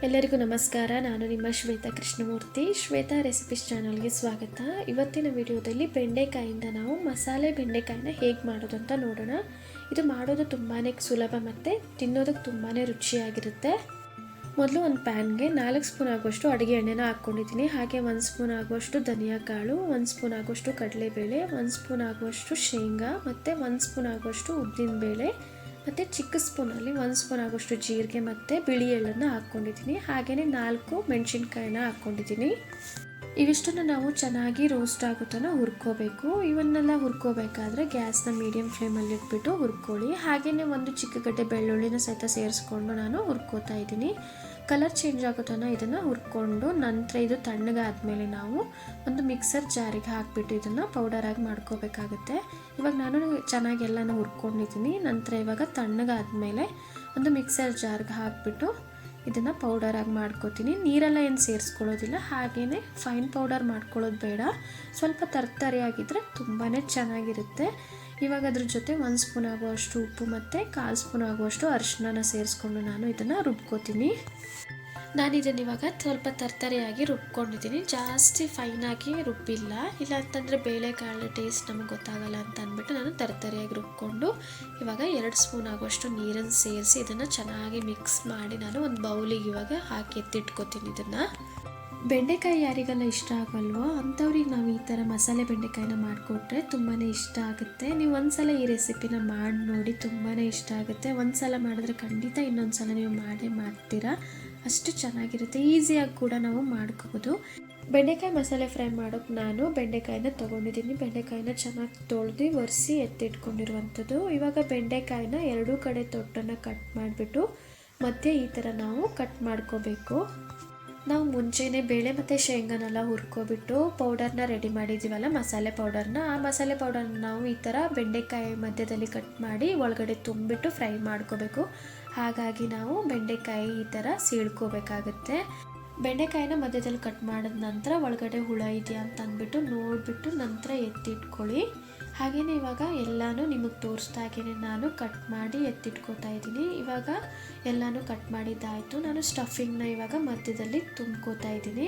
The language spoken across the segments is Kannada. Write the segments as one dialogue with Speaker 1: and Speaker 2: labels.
Speaker 1: ಎಲ್ಲರಿಗೂ ನಮಸ್ಕಾರ. ನಾನು ನಿಮ್ಮ ಶ್ವೇತಾ ಕೃಷ್ಣಮೂರ್ತಿ. ಶ್ವೇತಾ ರೆಸಿಪೀಸ್ ಚಾನಲ್ಗೆ ಸ್ವಾಗತ. ಇವತ್ತಿನ ವಿಡಿಯೋದಲ್ಲಿ ಬೆಂಡೆಕಾಯಿಂದ ನಾವು ಮಸಾಲೆ ಬೆಂಡೆಕಾಯಿನ ಹೇಗೆ ಮಾಡೋದು ಅಂತ ನೋಡೋಣ. ಇದು ಮಾಡೋದು ತುಂಬಾ ಸುಲಭ ಮತ್ತು ತಿನ್ನೋದಕ್ಕೆ ತುಂಬಾ ರುಚಿಯಾಗಿರುತ್ತೆ. ಮೊದಲು ಒಂದು ಪ್ಯಾನ್ಗೆ 4 ಸ್ಪೂನ್ ಆಗುವಷ್ಟು ಅಡುಗೆ ಎಣ್ಣೆನ ಹಾಕ್ಕೊಂಡಿದ್ದೀನಿ. ಹಾಗೆ 1 ಸ್ಪೂನ್ ಆಗುವಷ್ಟು ಧನಿಯಾ ಕಾಳು, 1 ಸ್ಪೂನ್ ಆಗುವಷ್ಟು ಕಡಲೆಬೇಳೆ, 1 ಸ್ಪೂನ್ ಆಗುವಷ್ಟು ಶೇಂಗಾ ಮತ್ತು 1 ಸ್ಪೂನ್ ಆಗುವಷ್ಟು ಉದ್ದಿನಬೇಳೆ ಮತ್ತು ಚಿಕ್ಕ ಸ್ಪೂನಲ್ಲಿ 1 ಸ್ಪೂನ್ ಆಗುವಷ್ಟು ಜೀರಿಗೆ ಮತ್ತು ಬಿಳಿ ಎಳ್ಳನ್ನು ಹಾಕ್ಕೊಂಡಿದ್ದೀನಿ. ಹಾಗೆಯೇ 4 ಮೆಣಸಿನ್ಕಾಯಿನ ಹಾಕ್ಕೊಂಡಿದ್ದೀನಿ. ಇವಿಷ್ಟನ್ನು ನಾವು ಚೆನ್ನಾಗಿ ರೋಸ್ಟ್ ಆಗೋ ತನಕ ಹುರ್ಕೋಬೇಕು. ಇವನ್ನೆಲ್ಲ ಹುರ್ಕೋಬೇಕಾದ್ರೆ ಗ್ಯಾಸ್ನ ಮೀಡಿಯಮ್ ಫ್ಲೇಮಲ್ಲಿ ಇಟ್ಬಿಟ್ಟು ಹುರ್ಕೊಳ್ಳಿ. ಹಾಗೆಯೇ ಒಂದು ಚಿಕ್ಕ ಗಡ್ಡೆ ಬೆಳ್ಳುಳ್ಳಿನ ಸಹಿತ ಸೇರಿಸ್ಕೊಂಡು ನಾನು ಹುರ್ಕೋತಾ ಇದ್ದೀನಿ. ಕಲರ್ ಚೇಂಜ್ ಆಗೋ ತನಕ ಇದನ್ನು ಹುರ್ಕೊಂಡು ನಂತರ ಇದು ತಣ್ಣಗಾದ್ಮೇಲೆ ನಾವು ಒಂದು ಮಿಕ್ಸರ್ ಜಾರಿಗೆ ಹಾಕಿಬಿಟ್ಟು ಇದನ್ನು ಪೌಡರಾಗಿ ಮಾಡ್ಕೋಬೇಕಾಗುತ್ತೆ. ಇವಾಗ ನಾನು ಚೆನ್ನಾಗಿ ಎಲ್ಲನೂ ಹುರ್ಕೊಂಡಿದ್ದೀನಿ. ನಂತರ ಇವಾಗ ತಣ್ಣಗಾದ್ಮೇಲೆ ಒಂದು ಮಿಕ್ಸರ್ ಜಾರ್ಗೆ ಹಾಕಿಬಿಟ್ಟು ಇದನ್ನು ಪೌಡರಾಗಿ ಮಾಡ್ಕೋತೀನಿ. ನೀರೆಲ್ಲ ಏನು ಸೇರಿಸ್ಕೊಳ್ಳೋದಿಲ್ಲ. ಹಾಗೆಯೇ ಫೈನ್ ಪೌಡರ್ ಮಾಡ್ಕೊಳ್ಳೋದು ಬೇಡ. ಸ್ವಲ್ಪ ತರ್ತರಿಯಾಗಿದ್ದರೆ ತುಂಬಾ ಚೆನ್ನಾಗಿರುತ್ತೆ. ಇವಾಗ ಅದ್ರ ಜೊತೆ 1 ಸ್ಪೂನ್ ಆಗುವಷ್ಟು ಉಪ್ಪು ಮತ್ತು 1/4 ಸ್ಪೂನ್ ಆಗುವಷ್ಟು ಅರಿಶಿನ ಸೇರಿಸ್ಕೊಂಡು ನಾನು ಇದನ್ನು ರುಬ್ಕೋತೀನಿ. ನಾನು ಇದನ್ನು ಇವಾಗ ಸ್ವಲ್ಪ ತರ್ತರಿಯಾಗಿ ರುಬ್ಕೊಂಡಿದ್ದೀನಿ. ಜಾಸ್ತಿ ಫೈನಾಗಿ ರುಬ್ಬಿಲ್ಲ, ಇಲ್ಲ ಅಂತಂದರೆ ಬೇಳೆಕಾಳು ಟೇಸ್ಟ್ ನಮಗೆ ಗೊತ್ತಾಗಲ್ಲ ಅಂತ ಅಂದ್ಬಿಟ್ಟು ನಾನು ತರ್ತರಿಯಾಗಿ ರುಬ್ಕೊಂಡು ಇವಾಗ 2 ಸ್ಪೂನ್ ಆಗುವಷ್ಟು ನೀರನ್ನು ಸೇರಿಸಿ ಇದನ್ನು ಚೆನ್ನಾಗಿ ಮಿಕ್ಸ್ ಮಾಡಿ ನಾನು ಒಂದು ಬೌಲಿಗೆ ಇವಾಗ ಹಾಕಿ ಎತ್ತಿಟ್ಕೋತೀನಿ. ಇದನ್ನು ಬೆಂಡೆಕಾಯಿ ಯಾರಿಗೆಲ್ಲ ಇಷ್ಟ ಆಗಲ್ವೋ ಅಂಥವ್ರಿಗೆ ನಾವು ಈ ಥರ ಮಸಾಲೆ ಬೆಂಡೆಕಾಯಿನ ಮಾಡಿಕೊಟ್ರೆ ತುಂಬಾ ಇಷ್ಟ ಆಗುತ್ತೆ. ನೀವು ಒಂದು ಸಲ ಈ ರೆಸಿಪಿನ ಮಾಡಿ ನೋಡಿ, ತುಂಬಾ ಇಷ್ಟ ಆಗುತ್ತೆ. ಒಂದು ಸಲ ಮಾಡಿದ್ರೆ ಖಂಡಿತ ಇನ್ನೊಂದು ಸಲ ನೀವು ಮಾಡೇ ಮಾಡ್ತೀರಾ. ಅಷ್ಟು ಚೆನ್ನಾಗಿರುತ್ತೆ. ಈಸಿಯಾಗಿ ಕೂಡ ನಾವು ಮಾಡ್ಕೋಬೋದು. ಬೆಂಡೆಕಾಯಿ ಮಸಾಲೆ ಫ್ರೈ ಮಾಡೋಕ್ಕೆ ನಾನು ಬೆಂಡೆಕಾಯಿನ ತೊಗೊಂಡಿದ್ದೀನಿ. ಬೆಂಡೆಕಾಯಿನ ಚೆನ್ನಾಗಿ ತೊಳೆದು ಒರೆಸಿ ಎತ್ತಿಟ್ಕೊಂಡಿರುವಂಥದ್ದು. ಇವಾಗ ಬೆಂಡೆಕಾಯಿನ 2 ಕಡೆ ತೊಟ್ಟನ್ನು ಕಟ್ ಮಾಡಿಬಿಟ್ಟು ಮಧ್ಯೆ ಈ ಥರ ನಾವು ಕಟ್ ಮಾಡ್ಕೋಬೇಕು. ನಾವು ಮುಂಚೆನೇ ಬೇಳೆ ಮತ್ತು ಶೇಂಗಾನೆಲ್ಲ ಹುರ್ಕೊಬಿಟ್ಟು ಪೌಡರ್ನ ರೆಡಿ ಮಾಡಿದ್ದೀವಲ್ಲ, ಮಸಾಲೆ ಪೌಡರ್ನ, ಆ ಮಸಾಲೆ ಪೌಡರ್ನ ನಾವು ಈ ಥರ ಬೆಂಡೆಕಾಯಿ ಮಧ್ಯದಲ್ಲಿ ಕಟ್ ಮಾಡಿ ಒಳಗಡೆ ತುಂಬಿಟ್ಟು ಫ್ರೈ ಮಾಡ್ಕೋಬೇಕು. ಹಾಗಾಗಿ ನಾವು ಬೆಂಡೆಕಾಯಿ ಈ ಥರ ಸೀಳ್ಕೋಬೇಕಾಗುತ್ತೆ. ಬೆಂಡೆಕಾಯಿನ ಮಧ್ಯದಲ್ಲಿ ಕಟ್ ಮಾಡಿದ ನಂತರ ಒಳಗಡೆ ಹುಳ ಇದೆಯಾ ಅಂತ ಅಂದ್ಬಿಟ್ಟು ನೋಡಿಬಿಟ್ಟು ನಂತರ ಎತ್ತಿಟ್ಕೊಳ್ಳಿ. ಹಾಗೆಯೇ ಇವಾಗ ಎಲ್ಲನೂ ನಿಮಗೆ ತೋರಿಸ್ದಾಗೇ ನಾನು ಕಟ್ ಮಾಡಿ ಎತ್ತಿಟ್ಕೋತಾ ಇದ್ದೀನಿ. ಇವಾಗ ಎಲ್ಲನೂ ಕಟ್ ಮಾಡಿದ್ದಾಯಿತು. ನಾನು ಸ್ಟಫಿಂಗ್ನ ಇವಾಗ ಮಧ್ಯದಲ್ಲಿ ತುಂಬ್ಕೋತಾ ಇದ್ದೀನಿ.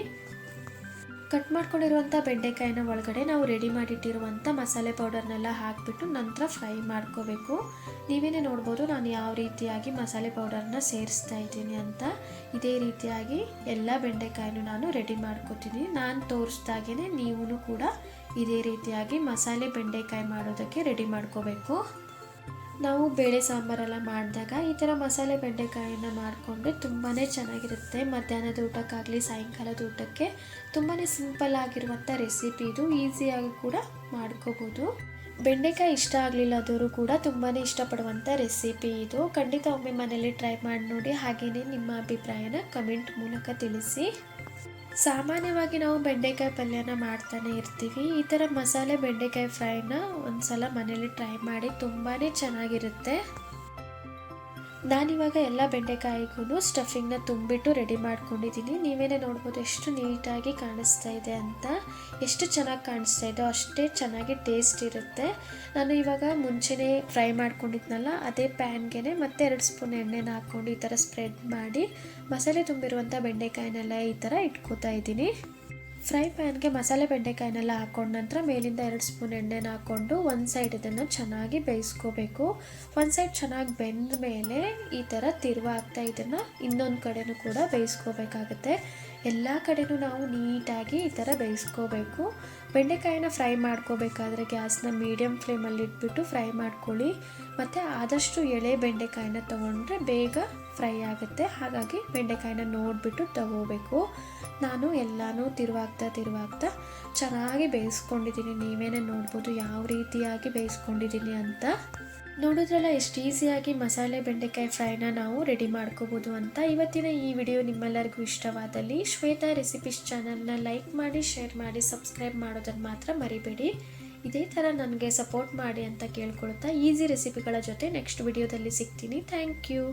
Speaker 1: ಕಟ್ ಮಾಡ್ಕೊಂಡಿರುವಂಥ ಬೆಂಡೆಕಾಯಿನ ಒಳಗಡೆ ನಾವು ರೆಡಿ ಮಾಡಿಟ್ಟಿರುವಂಥ ಮಸಾಲೆ ಪೌಡರ್ನೆಲ್ಲ ಹಾಕಿಬಿಟ್ಟು ನಂತರ ಫ್ರೈ ಮಾಡ್ಕೋಬೇಕು. ನೀವೇನೇ ನೋಡ್ಬೋದು ನಾನು ಯಾವ ರೀತಿಯಾಗಿ ಮಸಾಲೆ ಪೌಡರ್ನ ಸೇರಿಸ್ತಾ ಇದ್ದೀನಿ ಅಂತ. ಇದೇ ರೀತಿಯಾಗಿ ಎಲ್ಲ ಬೆಂಡೆಕಾಯಿನೂ ನಾನು ರೆಡಿ ಮಾಡ್ಕೋತೀನಿ. ನಾನು ತೋರಿಸ್ದಾಗೇ ನೀವು ಕೂಡ ಇದೇ ರೀತಿಯಾಗಿ ಮಸಾಲೆ ಬೆಂಡೆಕಾಯಿ ಮಾಡೋದಕ್ಕೆ ರೆಡಿ ಮಾಡ್ಕೋಬೇಕು. ನಾವು ಬೇಳೆ ಸಾಂಬಾರೆಲ್ಲ ಮಾಡಿದಾಗ ಈ ಥರ ಮಸಾಲೆ ಬೆಂಡೆಕಾಯಿನ ಮಾಡಿಕೊಂಡ್ರೆ ತುಂಬಾ ಚೆನ್ನಾಗಿರುತ್ತೆ. ಮಧ್ಯಾಹ್ನದ ಊಟಕ್ಕಾಗಲಿ ಸಾಯಂಕಾಲದ ಊಟಕ್ಕೆ ತುಂಬಾ ಸಿಂಪಲ್ ಆಗಿರುವಂಥ ರೆಸಿಪಿ ಇದು. ಈಸಿಯಾಗಿ ಕೂಡ ಮಾಡ್ಕೋಬೋದು. ಬೆಂಡೆಕಾಯಿ ಇಷ್ಟ ಆಗಲಿಲ್ಲ ಆದವರು ಕೂಡ ತುಂಬಾ ಇಷ್ಟಪಡುವಂಥ ರೆಸಿಪಿ ಇದು. ಖಂಡಿತ ಒಮ್ಮೆ ಮನೇಲಿ ಟ್ರೈ ಮಾಡಿ ನೋಡಿ. ಹಾಗೆಯೇ ನಿಮ್ಮ ಅಭಿಪ್ರಾಯನ ಕಮೆಂಟ್ ಮೂಲಕ ತಿಳಿಸಿ. ಸಾಮಾನ್ಯವಾಗಿ ನಾವು ಬೆಂಡೆಕಾಯಿ ಪಲ್ಯನ ಮಾಡ್ತಾನೆ ಇರ್ತೀವಿ. ಈ ಥರ ಮಸಾಲೆ ಬೆಂಡೆಕಾಯಿ ಫ್ರೈನ ಒಂದು ಸಲ ಮನೇಲಿ ಟ್ರೈ ಮಾಡಿ, ತುಂಬಾ ಚೆನ್ನಾಗಿರುತ್ತೆ. ನಾನಿವಾಗ ಎಲ್ಲ ಬೆಂಡೆಕಾಯಿಗೂ ಸ್ಟಫಿಂಗ್ನ ತುಂಬಿಟ್ಟು ರೆಡಿ ಮಾಡ್ಕೊಂಡಿದ್ದೀನಿ. ನೀವೇನೇ ನೋಡ್ಬೋದು ಎಷ್ಟು ನೀಟಾಗಿ ಕಾಣಿಸ್ತಾ ಇದೆ ಅಂತ. ಎಷ್ಟು ಚೆನ್ನಾಗಿ ಕಾಣಿಸ್ತಾ ಇದೆಯೋ ಅಷ್ಟೇ ಚೆನ್ನಾಗಿ ಟೇಸ್ಟ್ ಇರುತ್ತೆ. ನಾನು ಇವಾಗ ಮುಂಚೆನೇ ಫ್ರೈ ಮಾಡ್ಕೊಂಡಿದ್ನಲ್ಲ, ಅದೇ ಪ್ಯಾನ್ಗೆ ಮತ್ತೆ 2 ಸ್ಪೂನ್ ಎಣ್ಣೆನ ಹಾಕ್ಕೊಂಡು ಈ ಥರ ಸ್ಪ್ರೆಡ್ ಮಾಡಿ ಮಸಾಲೆ ತುಂಬಿರುವಂಥ ಬೆಂಡೆಕಾಯಿನೆಲ್ಲ ಈ ಥರ ಇಟ್ಕೋತಾ ಇದ್ದೀನಿ. ಫ್ರೈ ಪ್ಯಾನ್ಗೆ ಮಸಾಲೆ ಬೆಂಡೆಕಾಯಿನೆಲ್ಲ ಹಾಕ್ಕೊಂಡ ನಂತರ ಮೇಲಿಂದ 2 ಸ್ಪೂನ್ ಎಣ್ಣೆನ ಹಾಕ್ಕೊಂಡು ಒಂದು ಸೈಡ್ ಇದನ್ನು ಚೆನ್ನಾಗಿ ಬೇಯಿಸ್ಕೋಬೇಕು. ಒಂದು ಸೈಡ್ ಚೆನ್ನಾಗಿ ಬೆಂದ ಮೇಲೆ ಈ ಥರ ತಿರುವಾಗ್ತಾ ಇದನ್ನು ಇನ್ನೊಂದು ಕಡೆನೂ ಕೂಡ ಬೇಯಿಸ್ಕೋಬೇಕಾಗುತ್ತೆ. ಎಲ್ಲ ಕಡೆನೂ ನಾವು ನೀಟಾಗಿ ಈ ಥರ ಬೇಯಿಸ್ಕೋಬೇಕು. ಬೆಂಡೆಕಾಯಿನ ಫ್ರೈ ಮಾಡ್ಕೋಬೇಕಾದ್ರೆ ಗ್ಯಾಸ್ನ ಮೀಡಿಯಮ್ ಫ್ಲೇಮಲ್ಲಿ ಇಟ್ಬಿಟ್ಟು ಫ್ರೈ ಮಾಡ್ಕೊಳ್ಳಿ. ಮತ್ತು ಆದಷ್ಟು ಎಳೆ ಬೆಂಡೆಕಾಯಿನ ತೊಗೊಂಡ್ರೆ ಬೇಗ ಫ್ರೈ ಆಗುತ್ತೆ. ಹಾಗಾಗಿ ಬೆಂಡೆಕಾಯಿನ ನೋಡಿಬಿಟ್ಟು ತಗೋಬೇಕು. ನಾನು ಎಲ್ಲನೂ ತಿರುವಾಗ್ತಾ ಚೆನ್ನಾಗಿ ಬೇಯಿಸ್ಕೊಂಡಿದ್ದೀನಿ. ನೀವೇನೇ ನೋಡ್ಬೋದು ಯಾವ ರೀತಿಯಾಗಿ ಬೇಯಿಸ್ಕೊಂಡಿದ್ದೀನಿ ಅಂತ. ನೋಡಿದ್ರಲ್ಲ ಎಷ್ಟು ಈಸಿಯಾಗಿ ಮಸಾಲೆ ಬೆಂಡೆಕಾಯಿ ಫ್ರೈನ ನಾವು ರೆಡಿ ಮಾಡ್ಕೋಬೋದು ಅಂತ. ಇವತ್ತಿನ ಈ ವಿಡಿಯೋ ನಿಮ್ಮೆಲ್ಲರಿಗೂ ಇಷ್ಟವಾದಲ್ಲಿ ಶ್ವೇತಾ ರೆಸಿಪೀಸ್ ಚಾನಲ್ನ ಲೈಕ್ ಮಾಡಿ, ಶೇರ್ ಮಾಡಿ, ಸಬ್ಸ್ಕ್ರೈಬ್ ಮಾಡೋದನ್ನು ಮಾತ್ರ ಮರಿಬೇಡಿ. ಇದೇ ಥರ ನನಗೆ ಸಪೋರ್ಟ್ ಮಾಡಿ ಅಂತ ಕೇಳ್ಕೊಳ್ತಾ ಈಸಿ ರೆಸಿಪಿಗಳ ಜೊತೆ ನೆಕ್ಸ್ಟ್ ವಿಡಿಯೋದಲ್ಲಿ ಸಿಗ್ತೀನಿ. Thank you.